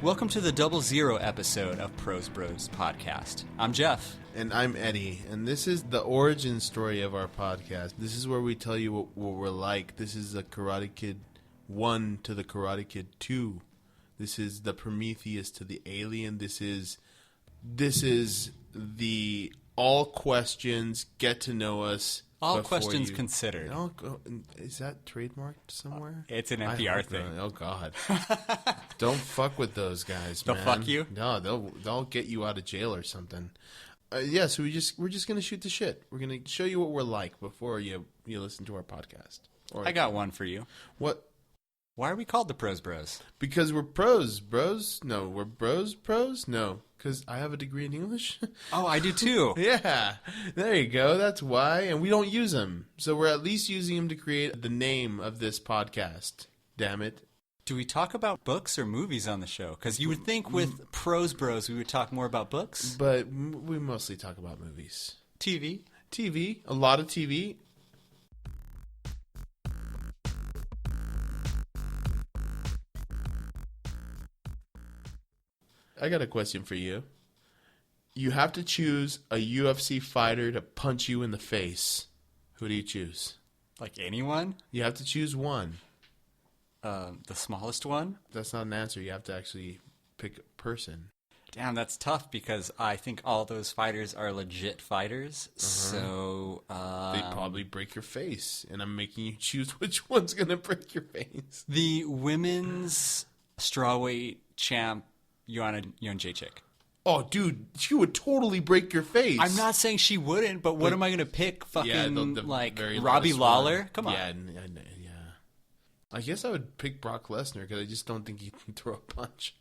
Welcome to the 00 episode of Prose Bros podcast. I'm Jeff. And I'm Eddie, and this is the origin story of our podcast. This is where we tell you what we're like. This is the Karate Kid 1 to the Karate Kid 2. This is the Prometheus to the Alien. This is the all questions, get to know us. All questions considered. Is that trademarked somewhere? It's an NPR thing. Oh, God. Don't fuck with those guys, man. They'll fuck you? No, they'll get you out of jail or something. So we're just going to shoot the shit. We're going to show you what we're like before you listen to our podcast. I got one for you. What? Why are we called the Prose Bros? Because we're pros. Bros? No. We're pros? No. Because I have a degree in English. Oh, I do too. Yeah. There you go. That's why. And we don't use them. So we're at least using them to create the name of this podcast. Damn it. Do we talk about books or movies on the show? Because you would think with Prose Bros we would talk more about books. But we mostly talk about movies. TV. A lot of TV. I got a question for you. You have to choose a UFC fighter to punch you in the face. Who do you choose? Like anyone? You have to choose one. The smallest one? That's not an answer. You have to actually pick a person. Damn, that's tough because I think all those fighters are legit fighters. So they probably break your face, and I'm making you choose which one's going to break your face. The women's strawweight champ, Joanna Jędrzejczyk. Oh, dude, she would totally break your face. I'm not saying she wouldn't, but what am I going to pick? Fucking, the Robbie Lawler? One. Come on. Yeah. I guess I would pick Brock Lesnar because I just don't think he can throw a punch.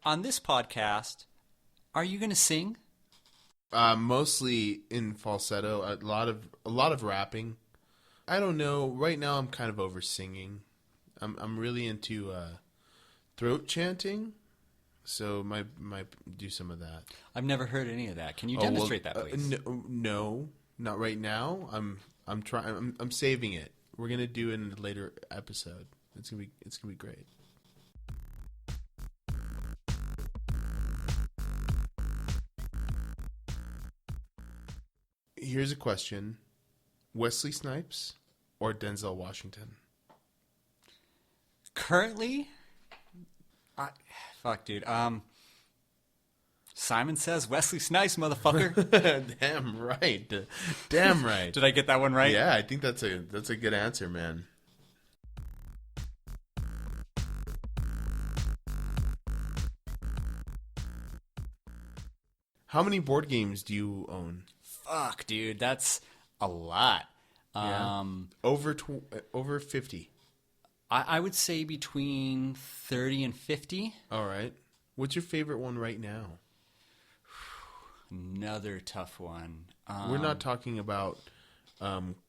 On this podcast, are you going to sing? Mostly in falsetto. A lot of rapping. I don't know. Right now, I'm kind of over singing. I'm really into throat chanting, so might do some of that. I've never heard any of that. Can you demonstrate that, please? No, not right now. I'm trying. I'm saving it. We're gonna do it in a later episode. It's gonna be great. Here's a question. Wesley Snipes or Denzel Washington? Currently? Fuck, dude. Simon Says Wesley Snipes, motherfucker. Damn right. Damn right. Did I get that one right? Yeah, I think that's a good answer, man. How many board games do you own? Fuck, dude, that's a lot. Yeah. Over 50. I would say between 30 and 50. All right. What's your favorite one right now? Another tough one. We're not talking about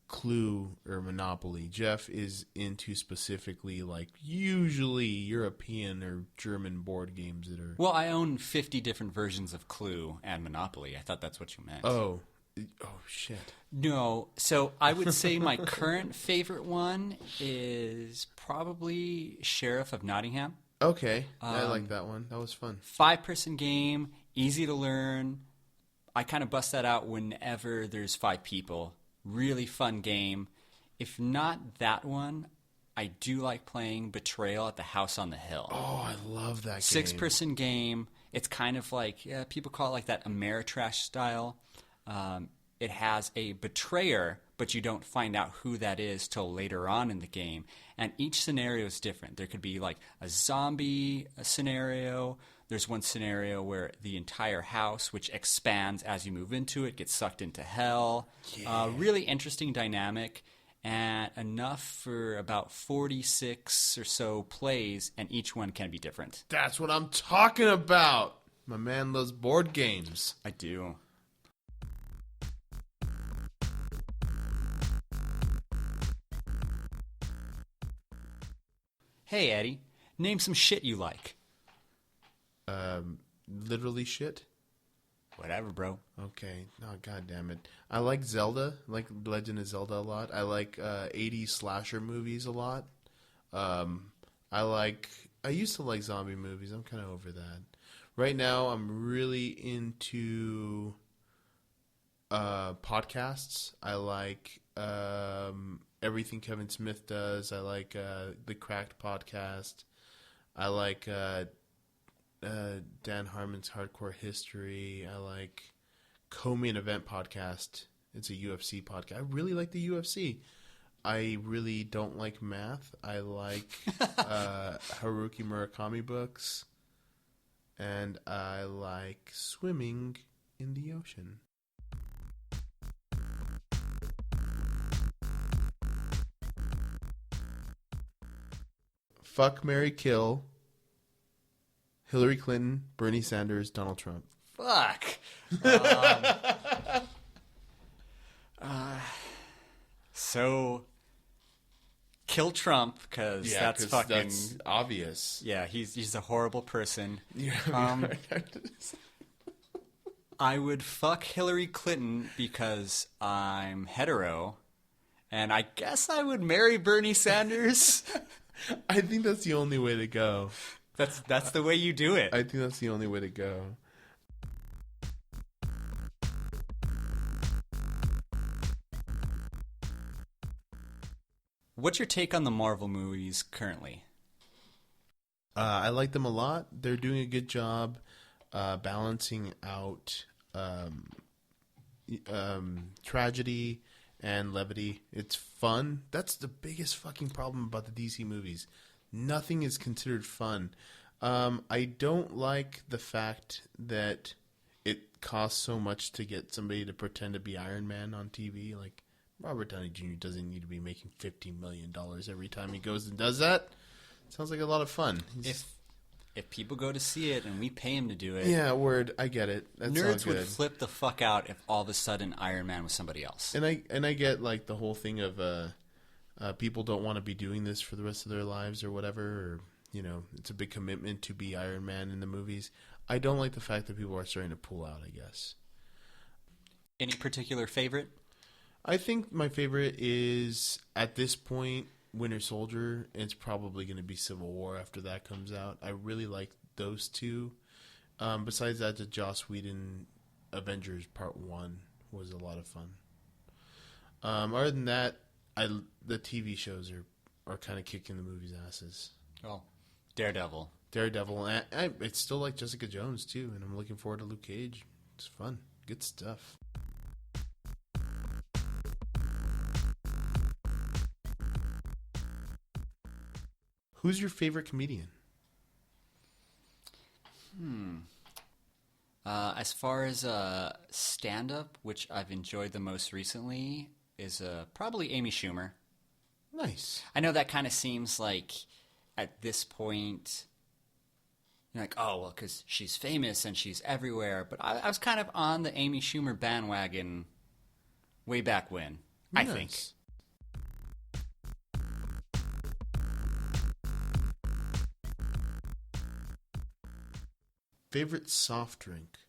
Clue or Monopoly. Jeff is into specifically like usually European or German board games that are... Well, I own 50 different versions of Clue and Monopoly. I thought that's what you meant. Oh, shit. No. So I would say my current favorite one is probably Sheriff of Nottingham. Okay. I like that one. That was fun. 5-person game, easy to learn. I kind of bust that out whenever there's 5 people. Really fun game. If not that one, I do like playing Betrayal at the House on the Hill. Oh, I love that game. 6-person game. It's kind of like, people call it like that Ameritrash style. It has a betrayer, but you don't find out who that is till later on in the game. And each scenario is different. There could be like a zombie scenario. There's one scenario where the entire house, which expands as you move into it, gets sucked into hell. Yeah. Really interesting dynamic, and enough for about 46 or so plays, and each one can be different. That's what I'm talking about. My man loves board games. I do. Hey, Eddie, name some shit you like. Literally shit? Whatever, bro. Okay. Oh, God damn it. I like Zelda, like Legend of Zelda a lot. I like 80s slasher movies a lot. I used to like zombie movies. I'm kind of over that. Right now, I'm really into podcasts. I like everything Kevin Smith does. I like the Cracked podcast. I like Dan Harmon's Hardcore History. I like Co-Main Event podcast. It's a UFC podcast. I really like the UFC. I really don't like math. I like Haruki Murakami books. And I like swimming in the ocean. Fuck, marry, kill. Hillary Clinton, Bernie Sanders, Donald Trump. Fuck. So, kill Trump because that's fucking. That's obvious. Yeah, he's a horrible person. Yeah. I would fuck Hillary Clinton because I'm hetero, and I guess I would marry Bernie Sanders. I think that's the only way to go. That's the way you do it. I think that's the only way to go. What's your take on the Marvel movies currently? I like them a lot. They're doing a good job balancing out tragedy and levity. It's fun. That's the biggest fucking problem about the DC movies. Nothing is considered fun. I don't like the fact that it costs so much to get somebody to pretend to be Iron Man on TV. Like, Robert Downey Jr. doesn't need to be making $50 million every time he goes and does that. Sounds like a lot of fun. If people go to see it and we pay him to do it, yeah, word, I get it. That's nerds all good. would flip the fuck out if all of a sudden Iron Man was somebody else. And I get like the whole thing of people don't want to be doing this for the rest of their lives or whatever, or it's a big commitment to be Iron Man in the movies. I don't like the fact that people are starting to pull out, I guess. Any particular favorite? I think my favorite is, at this point, Winter Soldier. It's probably going to be Civil War after that comes out. I really like those two. Besides that, the Joss Whedon Avengers Part 1 was a lot of fun. Other than that, the TV shows are kind of kicking the movies' asses. Oh, Daredevil. And it's still like Jessica Jones, too, and I'm looking forward to Luke Cage. It's fun. Good stuff. Who's your favorite comedian? As far as stand-up, which I've enjoyed the most recently, is probably Amy Schumer. Nice. I know that kind of seems like, at this point, you're like, oh, well, because she's famous and she's everywhere. But I was kind of on the Amy Schumer bandwagon way back when, Nice. I think. Favorite soft drink?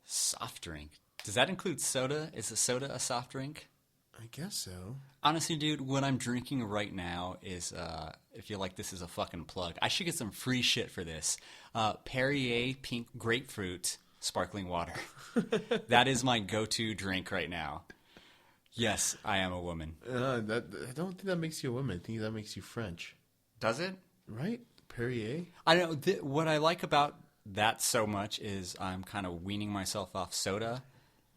Soft drink. Does that include soda? Is a soda a soft drink? I guess so. Honestly, dude, what I'm drinking right now is, if you like, this is a fucking plug. I should get some free shit for this. Perrier Pink Grapefruit Sparkling Water. That is my go-to drink right now. Yes, I am a woman. I don't think that makes you a woman. I think that makes you French. Does it? Right? Perrier? I don't know. What I like about that so much is I'm kind of weaning myself off soda,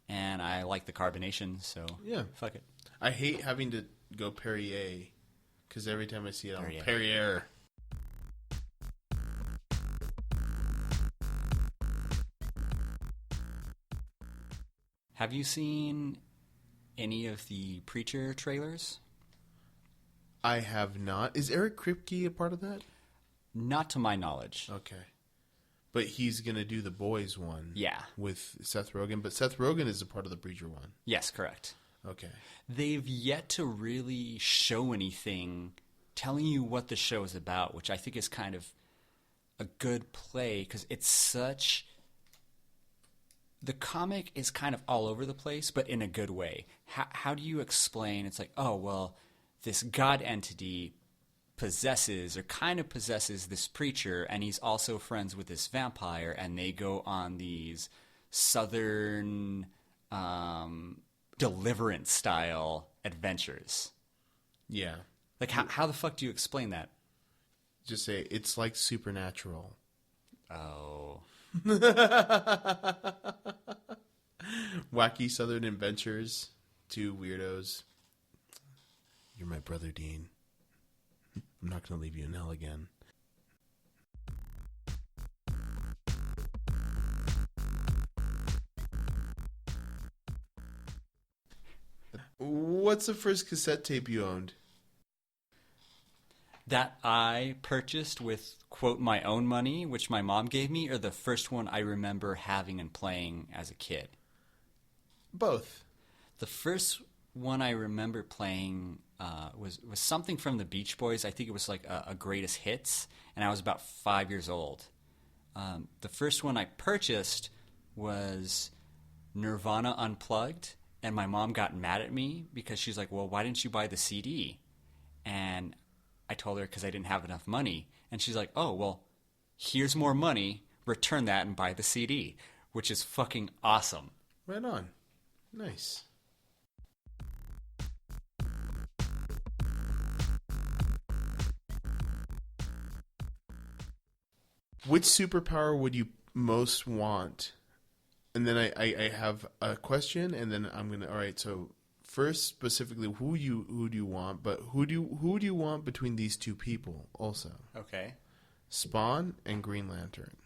and I like the carbonation, so Yeah. fuck it. I hate having to go Perrier, because every time I see it, I'm Perrier. Perrier. Have you seen any of the Preacher trailers? I have not. Is Eric Kripke a part of that? Not to my knowledge. Okay. But he's going to do the Boys one. Yeah. With Seth Rogen. But Seth Rogen is a part of the Preacher one. Yes, correct. Okay. They've yet to really show anything telling you what the show is about, which I think is kind of a good play because it's such the comic is kind of all over the place, but in a good way. How do you explain? It's like, oh, well, this god entity possesses or kind of possesses this preacher, and he's also friends with this vampire, and they go on these southern deliverance style adventures. Yeah. Like, how the fuck do you explain that? Just say, it's like Supernatural. Oh. Wacky Southern adventures. Two weirdos. You're my brother, Dean. I'm not going to leave you in hell again. What's the first cassette tape you owned? That I purchased with, quote, my own money, which my mom gave me, or the first one I remember having and playing as a kid? Both. The first one I remember playing was something from the Beach Boys. I think it was like a greatest hits, and I was about 5 years old. The first one I purchased was Nirvana Unplugged, and my mom got mad at me because she's like, well, why didn't you buy the CD? And I told her because I didn't have enough money. And she's like, oh, well, here's more money. Return that and buy the CD, which is fucking awesome. Right on. Nice. Which superpower would you most want? And then I have a question, and then I'm gonna. All right. So first, specifically, who do you want? But who do you want between these two people? Also, Okay. Spawn and Green Lantern.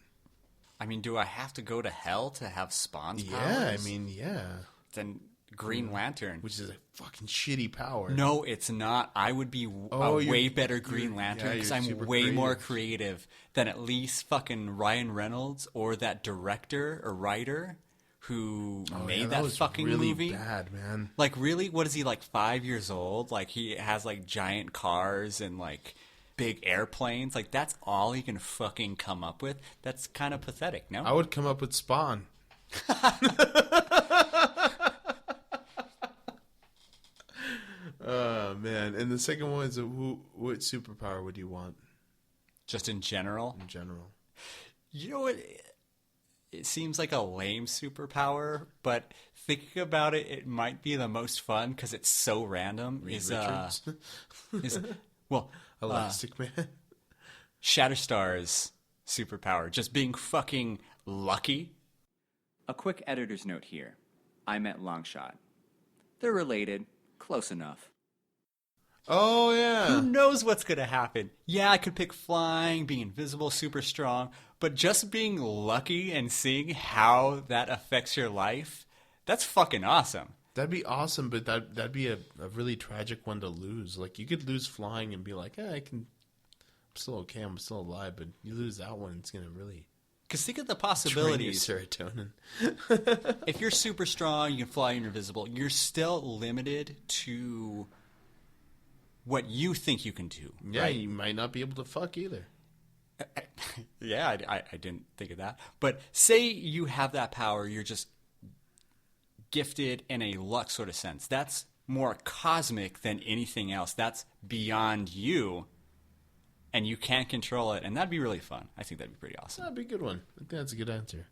I mean, do I have to go to hell to have Spawn's powers? Yeah, I mean, yeah. Then Green Lantern. Which is a fucking shitty power. No, it's not. I would be a way better Green Lantern because I'm way more creative than at least fucking Ryan Reynolds or that director or writer who made that fucking really movie. Bad, man. Like, really? What is he, like 5 years old? Like, he has like giant cars and like big airplanes. Like, that's all he can fucking come up with. That's kind of pathetic, no? I would come up with Spawn. Oh man! And the second one is what superpower would you want? Just in general? In general. You know what? It seems like a lame superpower, but thinking about it, it might be the most fun because it's so random. Well, Elastic Man. Shatterstar's superpower, just being fucking lucky. A quick editor's note here. I meant Longshot. They're related, close enough. Oh, yeah. Who knows what's going to happen? Yeah, I could pick flying, being invisible, super strong, but just being lucky and seeing how that affects your life, that's fucking awesome. That'd be awesome, but that'd be a really tragic one to lose. Like, you could lose flying and be like, I'm still okay, I'm still alive, but you lose that one, it's going to really... Because think of the possibilities. Drain your serotonin. If you're super strong, you can fly, you're invisible, you're still limited to what you think you can do. Yeah, right? You might not be able to fuck either. Yeah, I didn't think of that. But say you have that power, you're just gifted in a luck sort of sense. That's more cosmic than anything else. That's beyond you, and you can't control it, and that'd be really fun. I think that'd be pretty awesome. That'd be a good one. I think that's a good answer.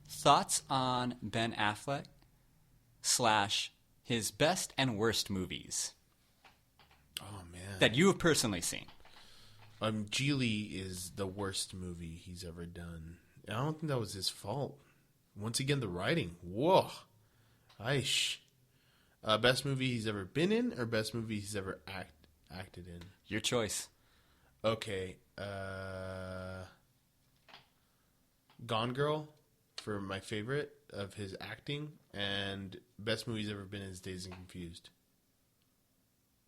Thoughts on Ben Affleck / his best and worst movies? Oh, man. That you have personally seen. Geely is the worst movie he's ever done. I don't think that was his fault. Once again, the writing. Whoa. Aish. Best movie he's ever been in or best movie he's ever acted in? Your choice. Okay. Gone Girl for my favorite of his acting, and best movie he's ever been in is Dazed and Confused.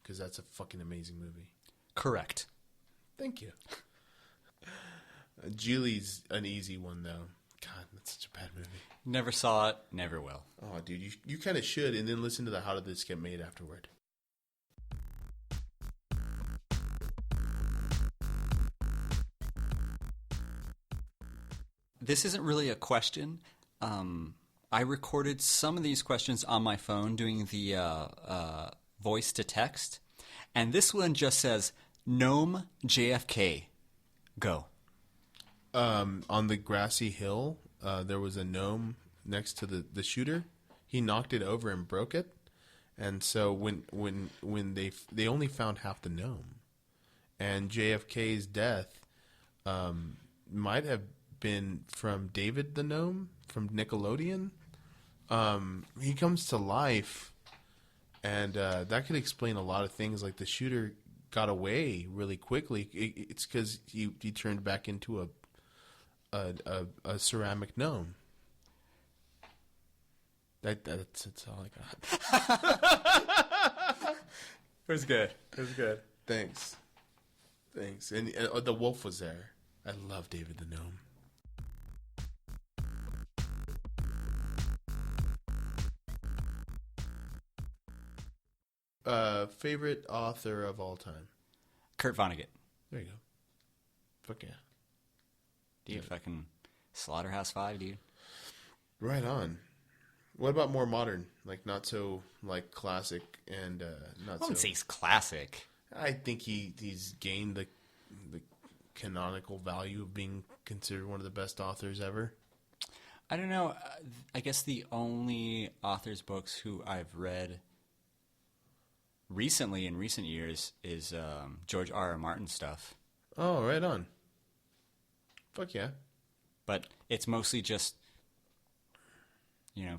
Because that's a fucking amazing movie. Correct. Thank you. Geely's an easy one, though. God, that's such a bad movie. Never saw it, never will. Oh, dude, you kind of should, and then listen to the How Did This Get Made afterward. this isn't really a question. I recorded some of these questions on my phone doing the voice to text. And this one just says, Gnome JFK. Go. On the grassy hill, there was a gnome next to the shooter. He knocked it over and broke it. And so when they only found half the gnome. And JFK's death might have been from David the Gnome from Nickelodeon. He comes to life, and that could explain a lot of things. Like the shooter got away really quickly. It's because he turned back into a ceramic gnome. That's all I got. It was good. It was good. Thanks. And the wolf was there. I love David the Gnome. Favorite author of all time? Kurt Vonnegut. There you go. Fuck yeah. Dude, fucking Slaughterhouse-Five, dude. Right on. What about more modern? Like not so like classic and not I so. wouldn't say he's classic. I think he's gained the canonical value of being considered one of the best authors ever. I don't know. I guess the only author's books who I've read recently in recent years is George R.R. Martin stuff. Oh, right on. Fuck yeah. But it's mostly just,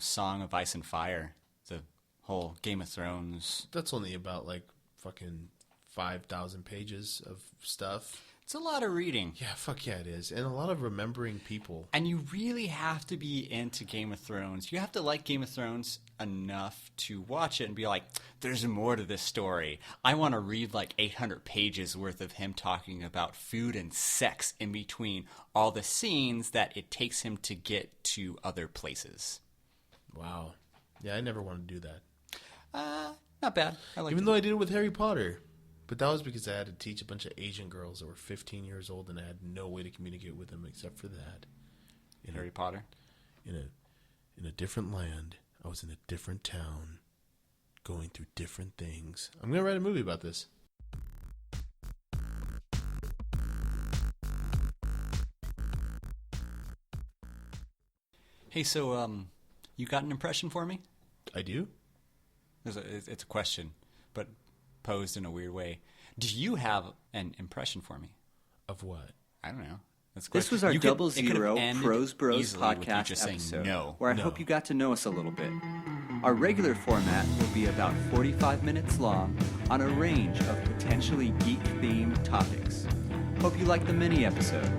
Song of Ice and Fire, the whole Game of Thrones. That's only about like fucking 5,000 pages of stuff. It's a lot of reading. Yeah, fuck yeah, it is. And a lot of remembering people. And you really have to be into Game of Thrones. You have to like Game of Thrones enough to watch it and be like, there's more to this story. I want to read like 800 pages worth of him talking about food and sex in between all the scenes that it takes him to get to other places. Wow. Yeah, I never wanted to do that. Not bad. I like Even though I did it with Harry Potter. But that was because I had to teach a bunch of Asian girls that were 15 years old, and I had no way to communicate with them except for that. Harry Potter? In a different land. I was in a different town, going through different things. I'm going to write a movie about this. Hey, so you got an impression for me? I do? It's a question, but posed in a weird way. Do you have an impression for me? Of what? I don't know. This was our 00 Prose Bros podcast episode, where I hope you got to know us a little bit. Our regular format will be about 45 minutes long on a range of potentially geek-themed topics. Hope you like the mini-episode.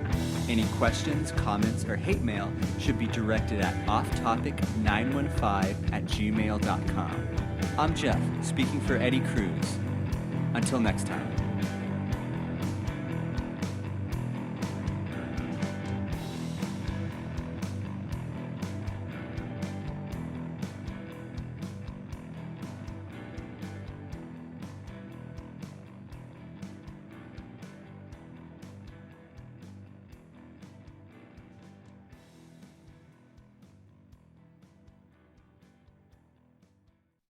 Any questions, comments, or hate mail should be directed at offtopic915@gmail.com. I'm Jeff, speaking for Eddie Cruz. Until next time.